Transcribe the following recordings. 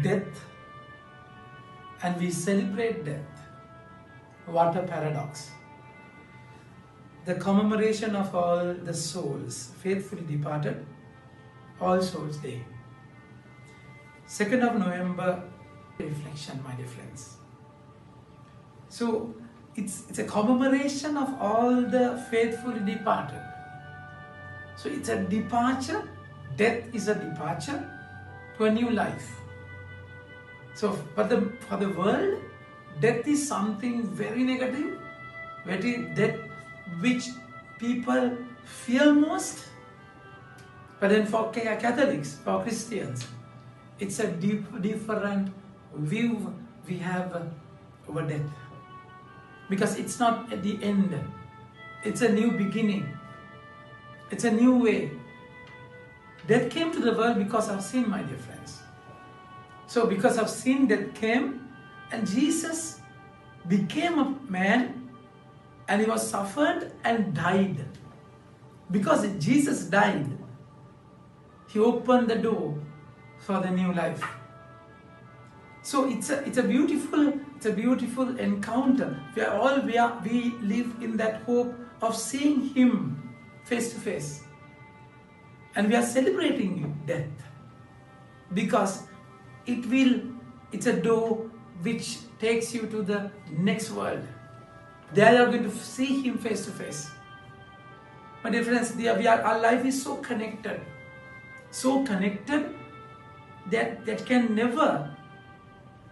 death and we celebrate death. What a paradox. The commemoration of all the souls faithfully departed, All Souls Day. 2nd of November, reflection, my dear friends. So it's a commemoration of all the faithfully departed. So it's a departure. Death is a departure to a new life. So for the world, death is something very negative, death which people fear most. But then for Catholics, for Christians, it's a different view we have over death. Because it's not at the end. It's a new beginning. It's a new way. Death came to the world because of sin, my dear friends. So because of sin, death came, and Jesus became a man, and he was suffered and died. Because Jesus died, he opened the door for the new life. So it's a beautiful encounter. We live in that hope of seeing him face to face. And we are celebrating death because it's a door which takes you to the next world. There you are going to see him face to face. My dear friends, our life is so connected that can never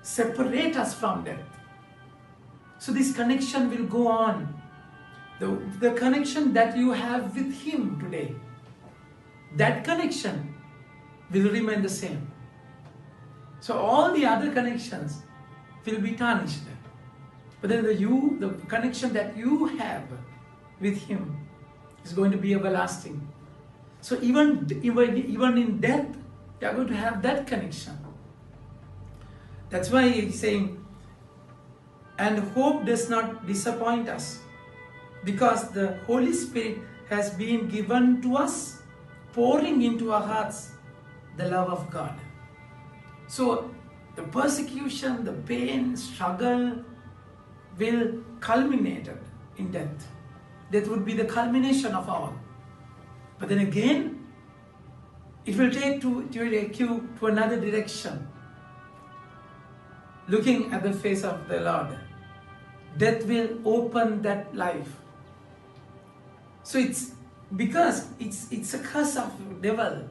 separate us from death. So this connection will go on. The connection that you have with him today, that connection will remain the same. So all the other connections will be tarnished. But then the connection that you have with him is going to be everlasting. So even in death, you are going to have that connection. That's why he's saying, and hope does not disappoint us, because the Holy Spirit has been given to us, pouring into our hearts the love of God. So the persecution, the pain, struggle will culminate in death. Death would be the culmination of all. But then again, it will take you to another direction. Looking at the face of the Lord, death will open that life. So it's because it's a curse of the devil.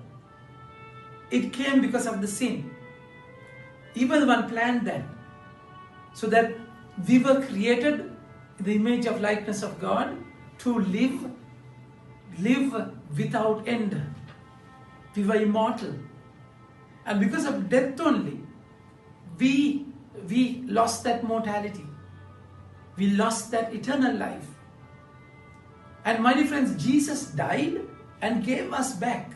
It came because of the sin. Evil one planned that, so that we were created in the image of likeness of God to live without end. We were immortal, and because of death only, we lost that mortality. We lost that eternal life. And my dear friends, Jesus died and gave us back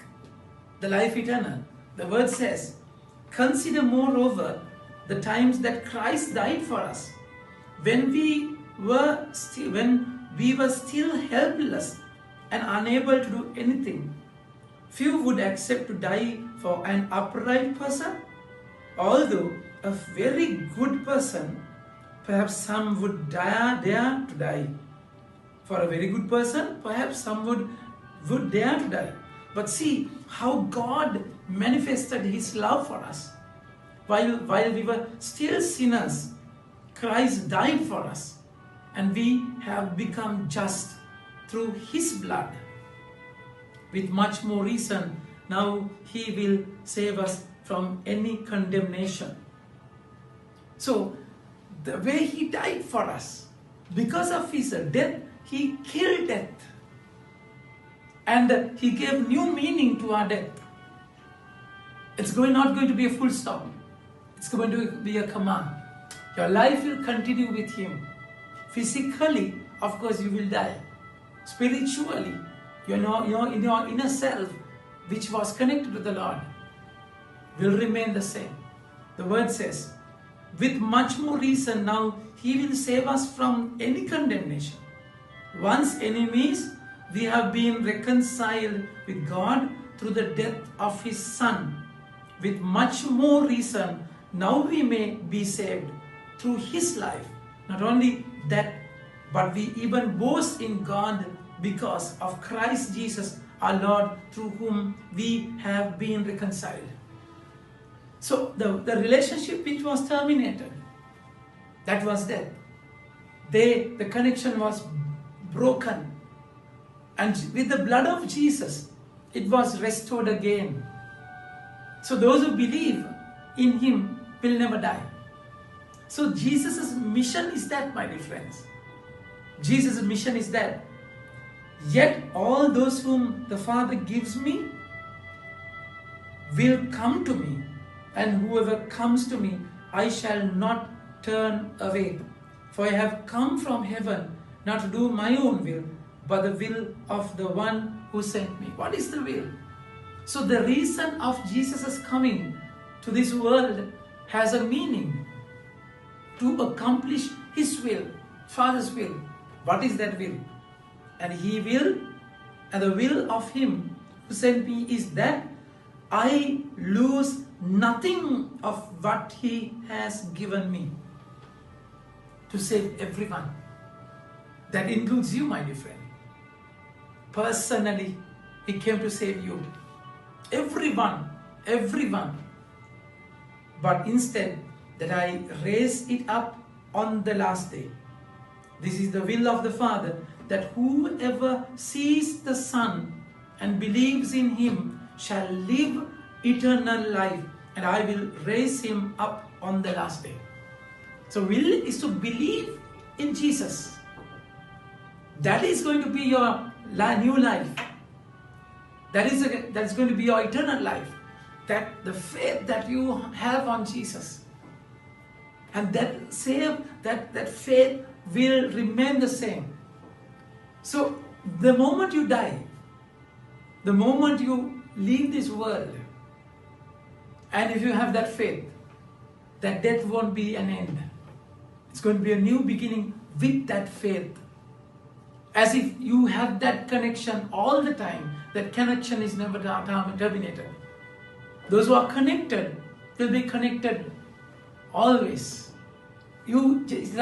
the life eternal. The word says, consider moreover the times that Christ died for us, when we were still helpless and unable to do anything. Few would accept to die for an upright person, although a very good person, perhaps some would dare to die. For a very good person, perhaps some would dare to die. But see how God manifested his love for us. While we were still sinners, Christ died for us, and we have become just through his blood. With much more reason, now he will save us from any condemnation. So, the way he died for us, because of his death, he killed death. And he gave new meaning to our death. It's not going to be a full stop. It's going to be a command. Your life will continue with him. Physically, of course, you will die. Spiritually, in your inner self, which was connected to the Lord, will remain the same. The word says, with much more reason now, he will save us from any condemnation. Once enemies, we have been reconciled with God through the death of his Son. With much more reason, now we may be saved through his life. Not only that, but we even boast in God because of Christ Jesus our Lord, through whom we have been reconciled. So the relationship which was terminated, that was death. The connection was broken. And with the blood of Jesus, it was restored again. So those who believe in him will never die. So Jesus' mission is that, my dear friends. Jesus' mission is that. Yet all those whom the Father gives me will come to me, and whoever comes to me, I shall not turn away. For I have come from heaven not to do my own will, but the will of the one who sent me. What is the will? So the reason of Jesus' coming to this world has a meaning: to accomplish his will, Father's will. What is that will? And he will, and the will of him who sent me is that I lose nothing of what he has given me, to save everyone. That includes you, my dear friend. Personally, he came to save you. Everyone. But instead, that I raise it up on the last day. This is the will of the Father, that whoever sees the Son and believes in him shall live eternal life, and I will raise him up on the last day. So will is to believe in Jesus. That is going to be your new life. That's going to be your eternal life. That the faith that you have on Jesus, and that faith will remain the same. So the moment you die, the moment you leave this world, and if you have that faith, that death won't be an end. It's going to be a new beginning with that faith. As if you have that connection all the time. That connection is never terminated. Those who are connected will be connected always. It's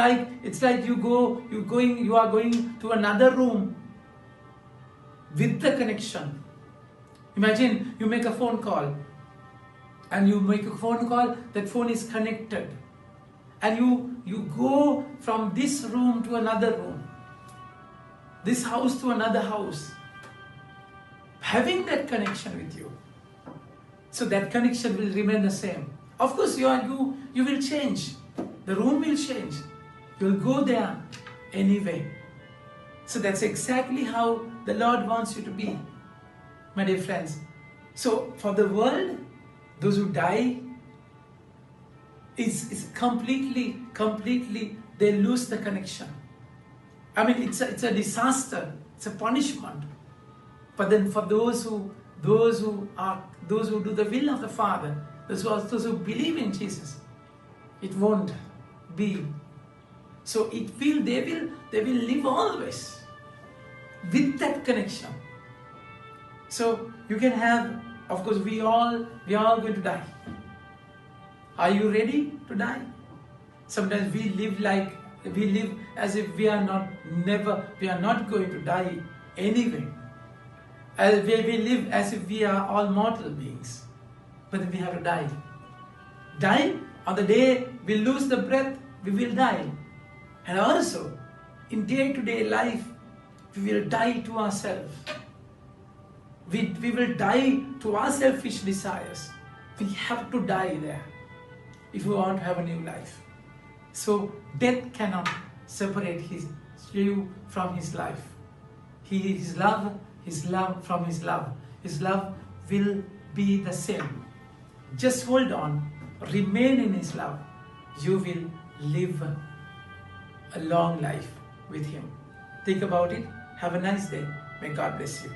like you are going to another room with the connection. Imagine you make a phone call, and you make a phone call, that phone is connected, and you go from this room to another room, this house to another house, having that connection with you. So that connection will remain the same. Of course, you will change. The room will change. You will go there anyway. So that's exactly how the Lord wants you to be, my dear friends. So for the world, those who die, it's completely, they lose the connection. I mean, it's a disaster. It's a punishment. But then for those who do the will of the Father, those who believe in Jesus, it won't be. So they will live always with that connection. So you can have, of course, we all going to die. Are you ready to die? Sometimes we live as if we are not going to die anyway. As we live as if we are all mortal beings. But then we have to die. Die on the day we lose the breath, we will die. And also, in day-to-day life, we will die to ourselves. We will die to our selfish desires. We have to die there if we want to have a new life. So death cannot separate you from his life. His love from his love. His love will be the same. Just hold on, remain in his love. You will live a long life with him. Think about it. Have a nice day. May God bless you.